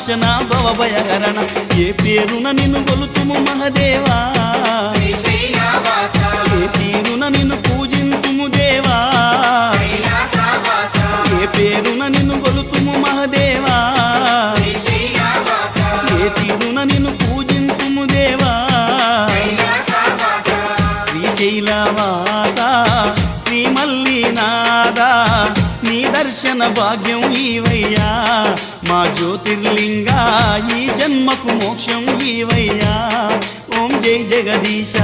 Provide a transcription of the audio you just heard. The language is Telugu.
భవనాశన భవభయహరణ ఏ పేరున నిన్ను గొలుతుము మహదేవా ఏ తీరున నిన్ను పూజింతుము దేవా ఏ పేరున నిన్ను గొలుతుము మహదేవా ఏ తీరున నిన్ను పూజింతుము దేవా శ్రీశైలవాస శ్రీ మల్లినాథ నీ దర్శన భాగ్యం ఈవయ్యా మా జ్యోతిర్లింగా ఈ జన్మకు మోక్షం ఈవయ్యా ఓం జై జగదీశ